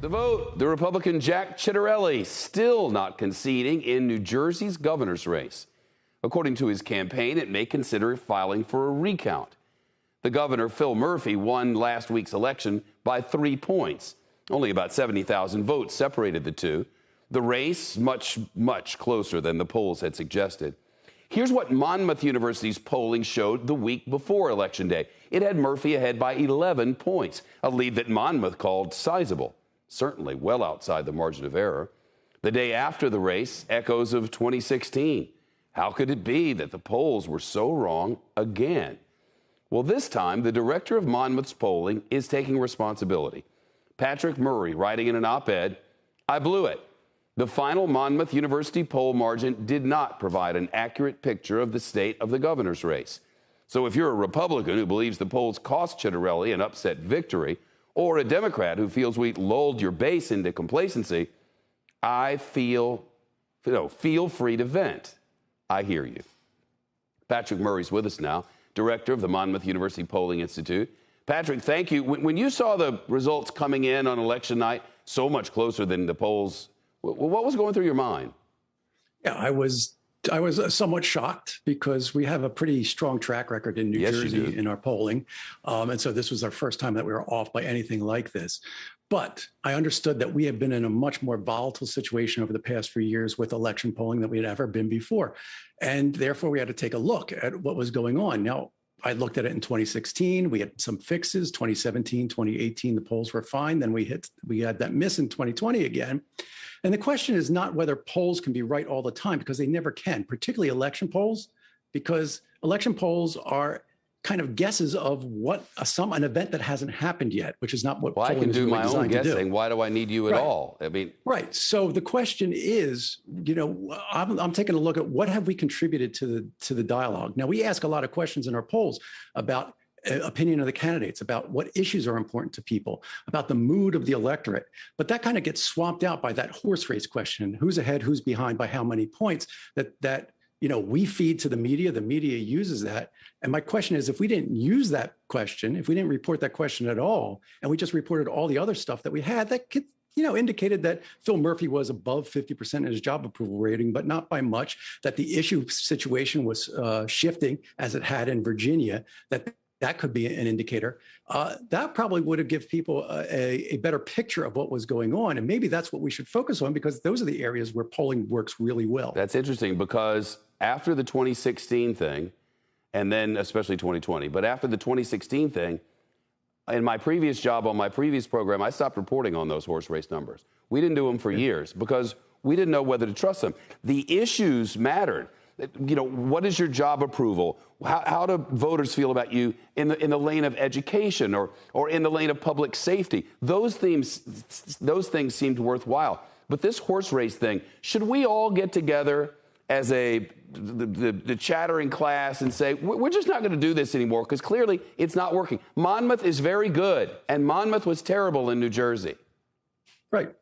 The vote, the Republican Jack Ciattarelli still not conceding in New Jersey's governor's race. According to his campaign, it may consider filing for a recount. The governor, Phil Murphy, won last week's election by 3 points. Only about 70,000 votes separated the two. The race, much closer than the polls had suggested. Here's what Monmouth University's polling showed the week before Election Day. It had Murphy ahead by 11 points, a lead that Monmouth called sizable, certainly well outside the margin of error. The day after the race, echoes of 2016. How could it be that the polls were so wrong again? Well, this time, the director of Monmouth's polling is taking responsibility. Patrick Murray, writing in an op-ed, "I blew it. The final Monmouth University poll margin did not provide an accurate picture of the state of the governor's race. So if you're a Republican who believes the polls cost Ciattarelli an upset victory, or a Democrat who feels we lulled your base into complacency, feel free to vent. I hear you." Patrick Murray's with us now, director of the Monmouth University Polling Institute. Patrick, thank you. When you saw the results coming in on election night, so much closer than the polls, what was going through your mind? Yeah, I was somewhat shocked because we have a pretty strong track record in New Jersey in our polling. And so this was our first time that we were off by anything like this. But I understood that we have been in a much more volatile situation over the past few years with election polling than we had ever been before. And therefore, we had to take a look at what was going on. Now, I looked at it in 2016. We had some fixes. 2017, 2018, the polls were fine. Then we had that miss in 2020 again. And the question is not whether polls can be right all the time, because they never can, particularly election polls, because election polls are kind of guesses of what an event that hasn't happened yet, which is not what polling is really designed to do. I can do my own guessing. Why do I need you at all? I mean, right. So the question is, I'm taking a look at what have we contributed to the dialogue. Now, we ask a lot of questions in our polls about opinion of the candidates, about what issues are important to people, about the mood of the electorate. But that kind of gets swamped out by that horse race question: who's ahead, who's behind, by how many points? That we feed to the media uses that. And my question is, if we didn't use that question, if we didn't report that question at all, and we just reported all the other stuff that we had, that could, indicated that Phil Murphy was above 50% in his job approval rating, but not by much, that the issue situation was shifting as it had in Virginia, that could be an indicator. That probably would have given people a better picture of what was going on. And maybe that's what we should focus on, because those are the areas where polling works really well. That's interesting, because after the 2016 thing, and then especially 2020, but after the 2016 thing, in my previous job on my previous program, I stopped reporting on those horse race numbers. We didn't do them for years because we didn't know whether to trust them. The issues mattered. What is your job approval? How do voters feel about you in the lane of education or in the lane of public safety? Those things seemed worthwhile. But this horse race thing, should we all get together as the chattering class and say, we're just not going to do this anymore because clearly it's not working? Monmouth is very good, and Monmouth was terrible in New Jersey. Right.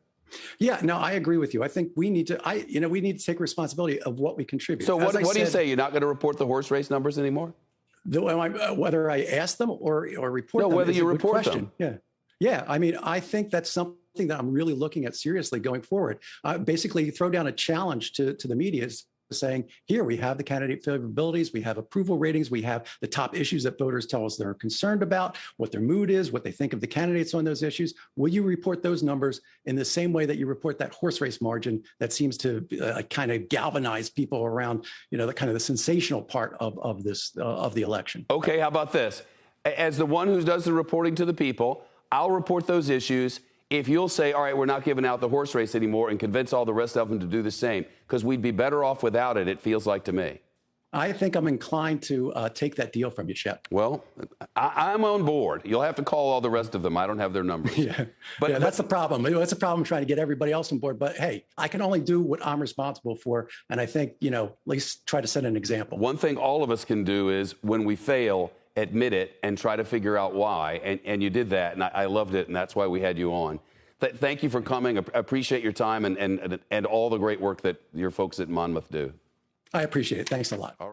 Yeah, no, I agree with you. I think we need to take responsibility of what we contribute. So what do you say? You're not going to report the horse race numbers anymore? Whether I ask them or report them. No, whether you report them. Yeah. I mean, I think that's something that I'm really looking at seriously going forward. Basically, throw down a challenge to the media, saying, here, we have the candidate favorabilities, we have approval ratings, we have the top issues that voters tell us they're concerned about, what their mood is, what they think of the candidates on those issues. Will you report those numbers in the same way that you report that horse race margin that seems to kind of galvanize people around, the kind of the sensational part of the election? Okay, how about this? As the one who does the reporting to the people, I'll report those issues. If you'll say, all right, we're not giving out the horse race anymore, and convince all the rest of them to do the same, because we'd be better off without it, it feels like to me. I think I'm inclined to take that deal from you, Shep. Well, I'm on board. You'll have to call all the rest of them. I don't have their numbers. But that's the problem. That's a problem trying to get everybody else on board. But hey, I can only do what I'm responsible for. And I think, at least try to set an example. One thing all of us can do is, when we fail, admit it and try to figure out why. And you did that, and I loved it, and that's why we had you on. Thank you for coming. I appreciate your time and all the great work that your folks at Monmouth do. I appreciate it. Thanks a lot. All right.